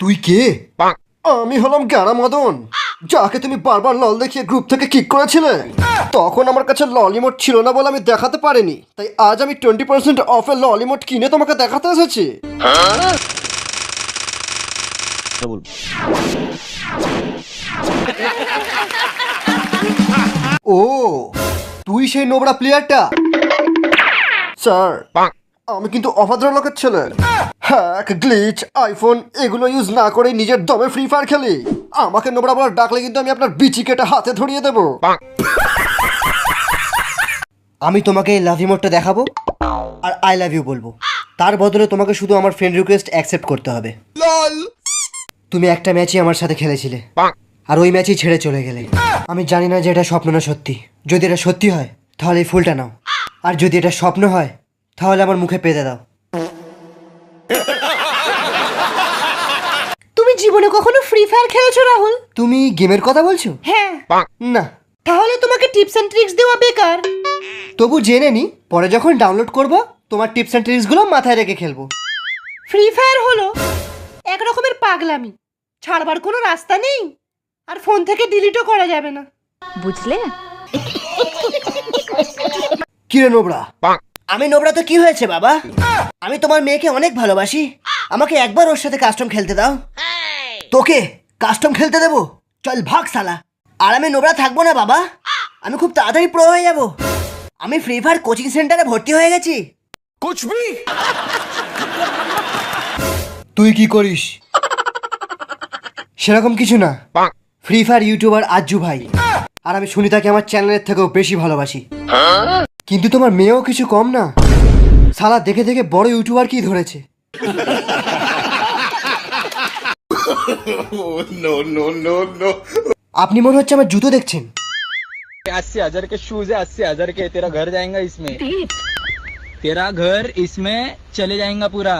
তুই কে? আমি হলাম গ্যারা মদন, যাকে তুমি বারবার লল দেখিয়ে গ্রুপ থেকে কিক করেছিলে। তখন আমার কাছে লল ইমোট ছিল না বলে আমি দেখাতে পারিনি, তাই আজ আমি 20% অফে লল ইমোট কিনে তোমাকে দেখাতে এসেছি। ও, তুই সেই নোবরা প্লেয়ারটা? স্যার, আমি কিন্তু অভদ্র লোকের ছেলে। হ্যাক, গ্লিচ, আইফোন এগুলো ইউজ না করে নিজের দমে ফ্রি ফায়ার খেলি। আমাকে নোবরা বলার ডাকলে কিন্তু আমি আপনার বিচি কেটে হাতে ধরিয়ে দেব। আমি তোমাকে এই লাভ ইমোটটা দেখাবো আর আই লাভ ইউ বলবো। তার বদলে তোমাকে শুধু আমার ফ্রেন্ড রিকোয়েস্ট অ্যাকসেপ্ট করতে হবে। তুমি একটা ম্যাচই আমার সাথে খেলেছিলে আর ওই ম্যাচই ছেড়ে চলে গেলে। আমি জানি না যে এটা স্বপ্ন না সত্যি। যদি এটা সত্যি হয় তাহলে এই ফুলটা নাও, আর যদি এটা স্বপ্ন হয় তাহলে আমার মুখে পেতে দাও। তুমি জীবনে কখনো ফ্রি ফায়ার খেলেছো রাহুল? তুমি গেমের কথা বলছো? হ্যাঁ। না। তাহলে তোমাকে টিপস এন্ড ট্রিক্স দেওয়া বেকার। তবু জেনে নি, পরে যখন ডাউনলোড করব তোমার টিপস এন্ড ট্রিক্সগুলো মাথায় রেখে খেলবো। ফ্রি ফায়ার হলো এক রকমের পাগলামি, ছাড়বার কোনো রাস্তা নেই, আর ফোন থেকে ডিলিটও করা যাবে না, বুঝলে? কি রে নোবরা? আমি নোবরা তো কি হয়েছে বাবা? আমি তোমার মেয়েকে অনেক ভালোবাসি, আমাকে একবার ওর সাথে কাস্টম খেলতে দাও। তোকে কাস্টম খেলতে দেবো? চল ভাগ শালা। আর আমি নোবরা থাকবো না বাবা, আমি খুব তাড়াতাড়ি প্রো হয়ে যাব। আমি ফ্রি ফায়ার কোচিং সেন্টারে ভর্তি হয়ে গেছি। তুই কি করিস? সেরকম কিছু না। ফ্রি ফায়ার ইউটিউবার আজ্জু ভাই, আর আমি শুনি তাকে আমার চ্যানেলের থেকেও বেশি ভালোবাসি। কিন্তু তোমার মেয়েও কিছু কম না, শালা দেখে দেখে বড় ইউটিউবার কি ধরেছে। আপনি মনে হচ্ছে আমার জুতো দেখছেন। 80,000 के शूज है, 80,000 के। तेरा घर जाएगा इसमें, तेरा घर इसमें चले जाएगा पूरा।